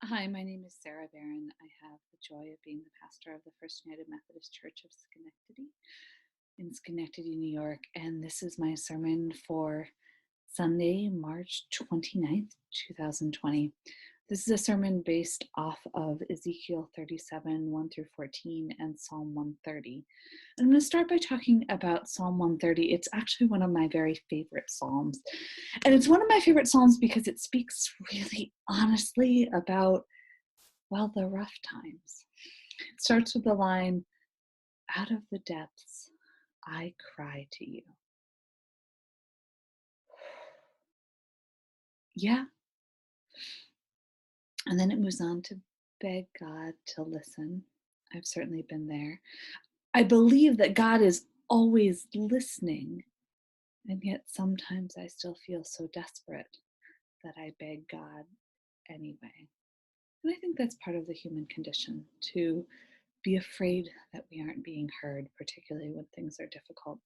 Hi, my name is Sara. I have the joy of being the pastor of the First United Methodist Church of Schenectady in Schenectady, New York. And this is my sermon for Sunday, March 29th, 2020. This is a sermon based off of Ezekiel 37, 1 through 14, and Psalm 130. I'm going to start by talking about Psalm 130. It's actually one of my very favorite Psalms. And it's one of my favorite Psalms because it speaks really honestly about, well, the rough times. It starts with the line, "Out of the depths, I cry to you." Yeah. And then it moves on to beg God to listen. I've certainly been there. I believe that God is always listening, and yet sometimes I still feel so desperate that I beg God anyway. And I think that's part of the human condition, to be afraid that we aren't being heard, particularly when things are difficult.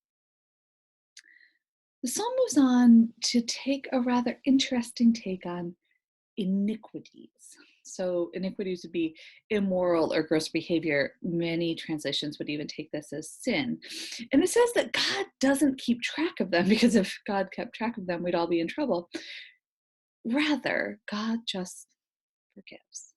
The psalm moves on to take a rather interesting take on iniquities. So, iniquities would be immoral or gross behavior. Many translations would even take this as sin. And it says that God doesn't keep track of them, because if God kept track of them, we'd all be in trouble. Rather, God just forgives.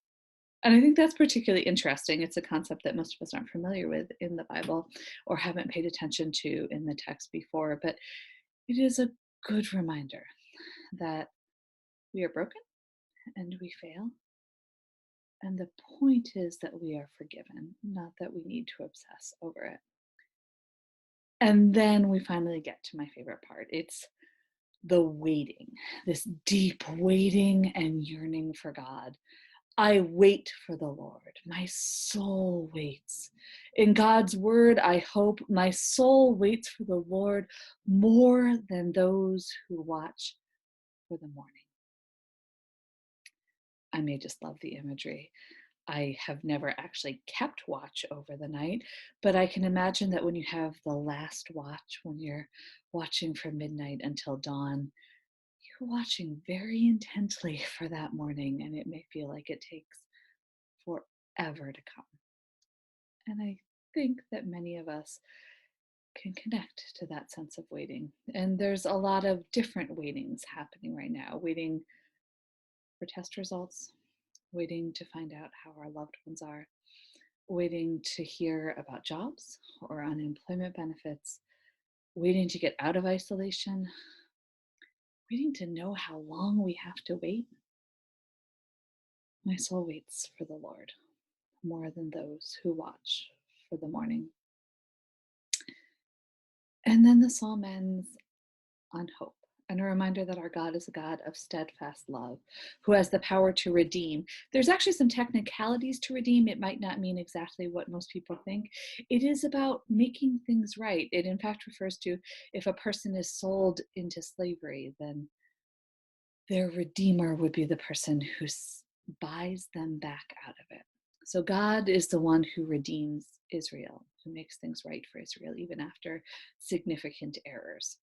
And I think that's particularly interesting. It's a concept that most of us aren't familiar with in the Bible or haven't paid attention to in the text before. But it is a good reminder that we are broken and we fail. And the point is that we are forgiven, not that we need to obsess over it. And then we finally get to my favorite part. It's the waiting, this deep waiting and yearning for God. I wait for the Lord. My soul waits. In God's word, I hope. My soul waits for the Lord more than those who watch for the morning. I may just love the imagery. I have never actually kept watch over the night, but I can imagine that when you have the last watch, when you're watching from midnight until dawn, you're watching very intently for that morning, and it may feel like it takes forever to come. And I think that many of us can connect to that sense of waiting. And there's a lot of different waitings happening right now, waiting for test results, waiting to find out how our loved ones are, waiting to hear about jobs or unemployment benefits, waiting to get out of isolation, waiting to know how long we have to wait. My soul waits for the Lord more than those who watch for the morning. And then the psalm ends on hope, and a reminder that our God is a God of steadfast love, who has the power to redeem. There's actually some technicalities to redeem. It might not mean exactly what most people think. It is about making things right. It, in fact, refers to if a person is sold into slavery, then their redeemer would be the person who buys them back out of it. So God is the one who redeems Israel, who makes things right for Israel, even after significant errors.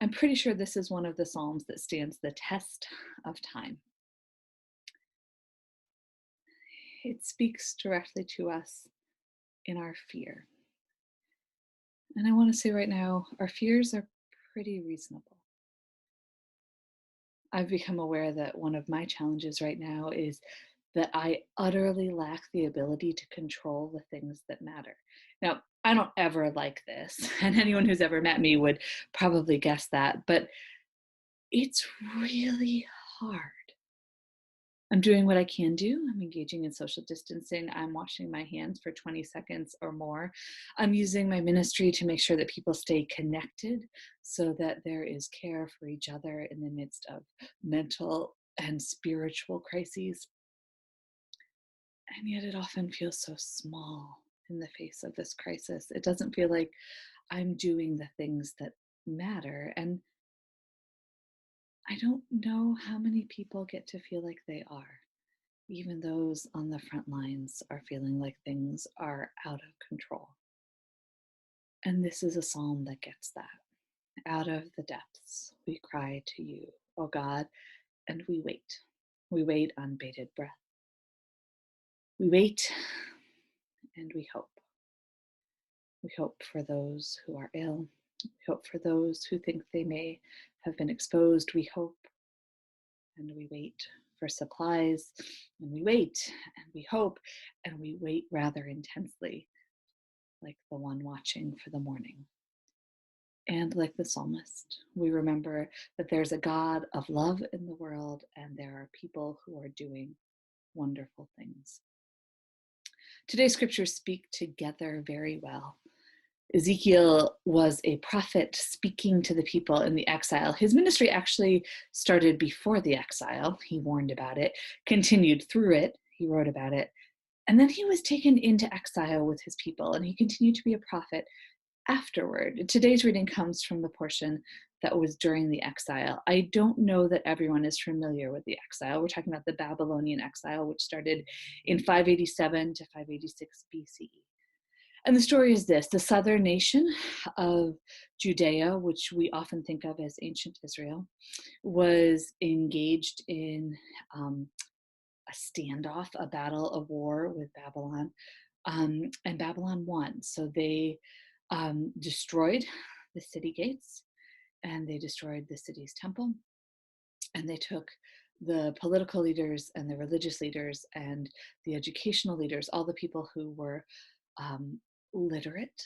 I'm pretty sure this is one of the Psalms that stands the test of time. It speaks directly to us in our fear. And I want to say right now, our fears are pretty reasonable. I've become aware that one of my challenges right now is that I utterly lack the ability to control the things that matter. Now, I don't ever like this, and anyone who's ever met me would probably guess that, but it's really hard. I'm doing what I can do. I'm engaging in social distancing. I'm washing my hands for 20 seconds or more. I'm using my ministry to make sure that people stay connected so that there is care for each other in the midst of mental and spiritual crises. And yet it often feels so small in the face of this crisis. It doesn't feel like I'm doing the things that matter. And I don't know how many people get to feel like they are. Even those on the front lines are feeling like things are out of control. And this is a psalm that gets that. Out of the depths, we cry to you, O God, and we wait. We wait on bated breath. We wait and we hope. We hope for those who are ill. We hope for those who think they may have been exposed. We hope and we wait for supplies, and we wait and we hope, and we wait rather intensely, like the one watching for the morning. And like the psalmist, we remember that there's a God of love in the world, and there are people who are doing wonderful things. Today's scriptures speak together very well. Ezekiel was a prophet speaking to the people in the exile. His ministry actually started before the exile. He warned about it, continued through it, he wrote about it, and then he was taken into exile with his people, and he continued to be a prophet afterward. Today's reading comes from the portion that was during the exile. I don't know that everyone is familiar with the exile. We're talking about the Babylonian exile, which started in 587 to 586 BCE. And the story is this: the southern nation of Judea, which we often think of as ancient Israel, was engaged in a standoff, a battle, a war with Babylon, and Babylon won. So they destroyed the city gates, and they destroyed the city's temple, and they took the political leaders and the religious leaders and the educational leaders, all the people who were literate,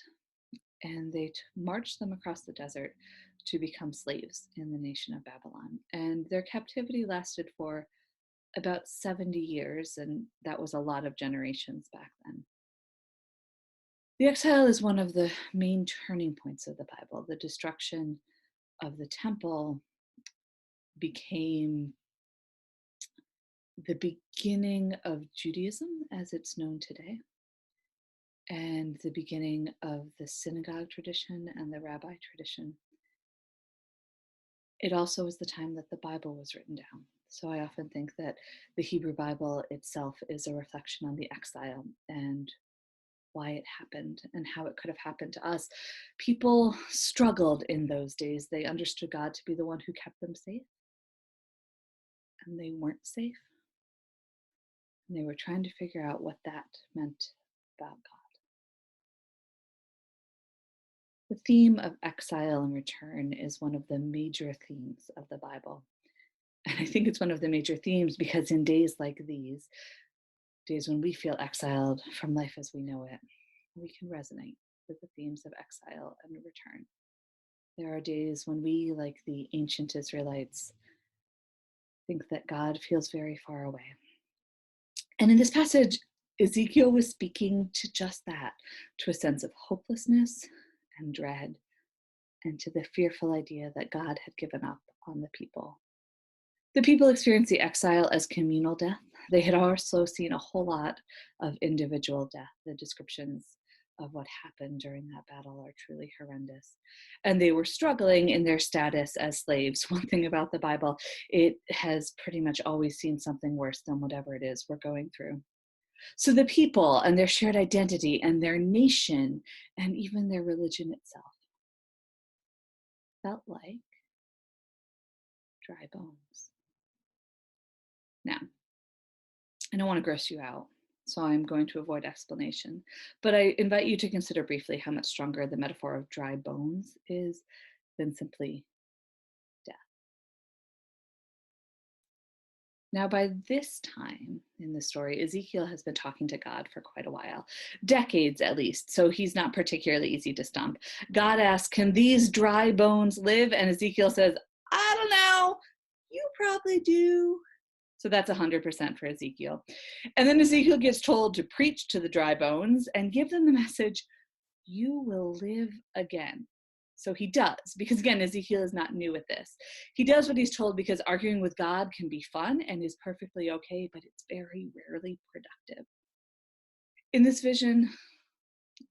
and they marched them across the desert to become slaves in the nation of Babylon. And their captivity lasted for about 70 years, and that was a lot of generations back then. The exile is one of the main turning points of the Bible. The destruction of the temple became the beginning of Judaism as it's known today, and the beginning of the synagogue tradition and the rabbi tradition. It also was the time that the Bible was written down. So I often think that the Hebrew Bible itself is a reflection on the exile and why it happened and how it could have happened to us. People struggled in those days. They understood God to be the one who kept them safe, and they weren't safe. And they were trying to figure out what that meant about God. The theme of exile and return is one of the major themes of the Bible. And I think it's one of the major themes because in days like these, days when we feel exiled from life as we know it, we can resonate with the themes of exile and return. There are days when we, like the ancient Israelites, think that God feels very far away. And in this passage, Ezekiel was speaking to just that, to a sense of hopelessness and dread, and to the fearful idea that God had given up on the people. The people experienced the exile as communal death. They had also seen a whole lot of individual death. The descriptions of what happened during that battle are truly horrendous. And they were struggling in their status as slaves. One thing about the Bible, it has pretty much always seen something worse than whatever it is we're going through. So the people and their shared identity and their nation and even their religion itself felt like dry bones. Now, I don't want to gross you out, so I'm going to avoid explanation, but I invite you to consider briefly how much stronger the metaphor of dry bones is than simply death. Now, by this time in the story, Ezekiel has been talking to God for quite a while, decades at least, so he's not particularly easy to stump. God asks, "Can these dry bones live?" And Ezekiel says, "I don't know. You probably do." So that's 100% for Ezekiel. And then Ezekiel gets told to preach to the dry bones and give them the message, "You will live again." So he does, because again, Ezekiel is not new at this. He does what he's told because arguing with God can be fun and is perfectly okay, but it's very rarely productive. In this vision,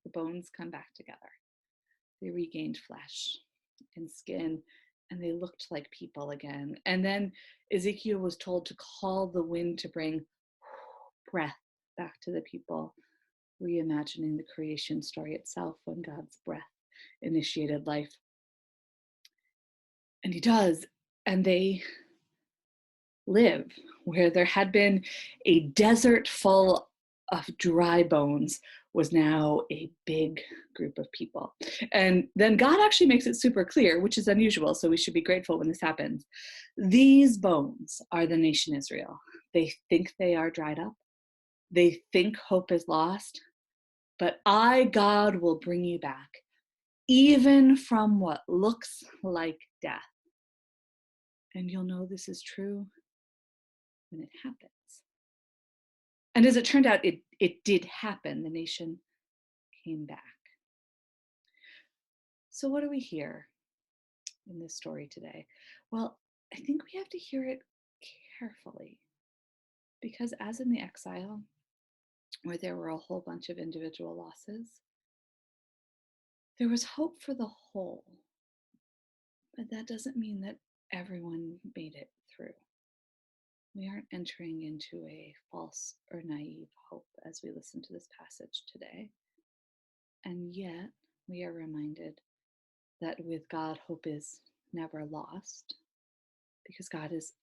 the bones come back together. They regained flesh and skin, and they looked like people again. And then Ezekiel was told to call the wind to bring breath back to the people, reimagining the creation story itself when God's breath initiated life. And he does, and they live where there had been a desert full of dry bones was now a big group of people. And then God actually makes it super clear, which is unusual, so we should be grateful when this happens. These bones are the nation Israel. They think they are dried up. They think hope is lost, but I, God, will bring you back, even from what looks like death. And you'll know this is true when it happens. And as it turned out, it did happen. The nation came back. So what do we hear in this story today? Well, I think we have to hear it carefully, because as in the exile, where there were a whole bunch of individual losses, there was hope for the whole, but that doesn't mean that everyone made it through. We aren't entering into a false or naive hope as we listen to this passage today. And yet, we are reminded that with God, hope is never lost, because God is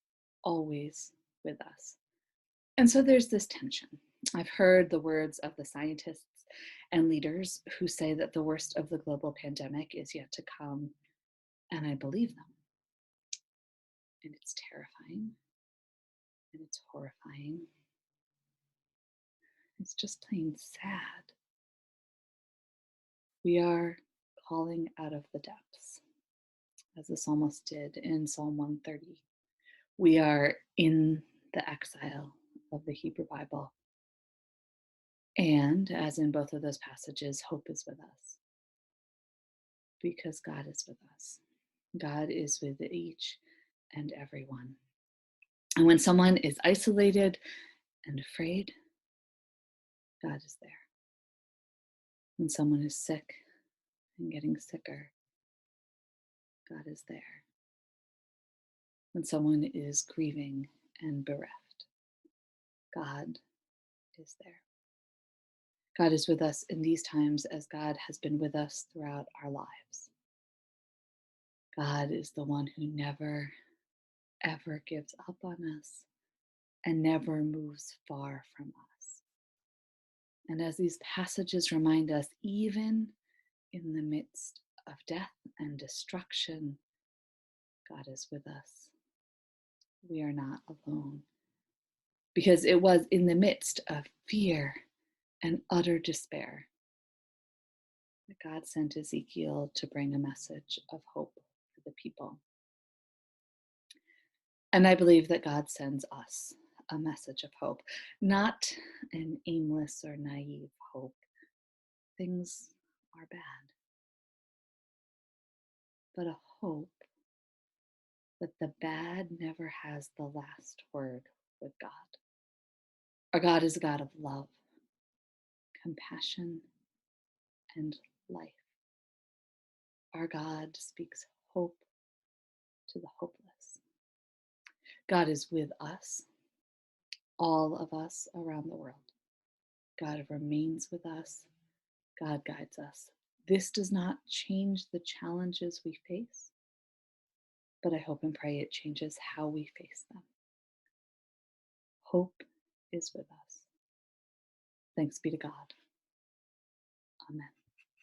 always with us. And so there's this tension. I've heard the words of the scientists and leaders who say that the worst of the global pandemic is yet to come, and I believe them. And it's terrifying, and it's horrifying. It's just plain sad. We are calling out of the depths, as the psalmist did in Psalm 130. We are in the exile of the Hebrew Bible. And as in both of those passages, hope is with us, because God is with us. God is with each and every one. And when someone is isolated and afraid, God is there. When someone is sick and getting sicker, God is there. When someone is grieving and bereft, God is there. God is with us in these times as God has been with us throughout our lives. God is the one who never, ever gives up on us and never moves far from us. And as these passages remind us, even in the midst of death and destruction, God is with us. We are not alone. Because it was in the midst of fear and utter despair that God sent Ezekiel to bring a message of hope for the people. And I believe that God sends us a message of hope, not an aimless or naive hope. Things are bad, but a hope that the bad never has the last word with God. Our God is a God of love, compassion, and life. Our God speaks hope to the hopeless. God is with us, all of us around the world. God remains with us. God guides us. This does not change the challenges we face, but I hope and pray it changes how we face them. Hope is with us. Thanks be to God. Amen.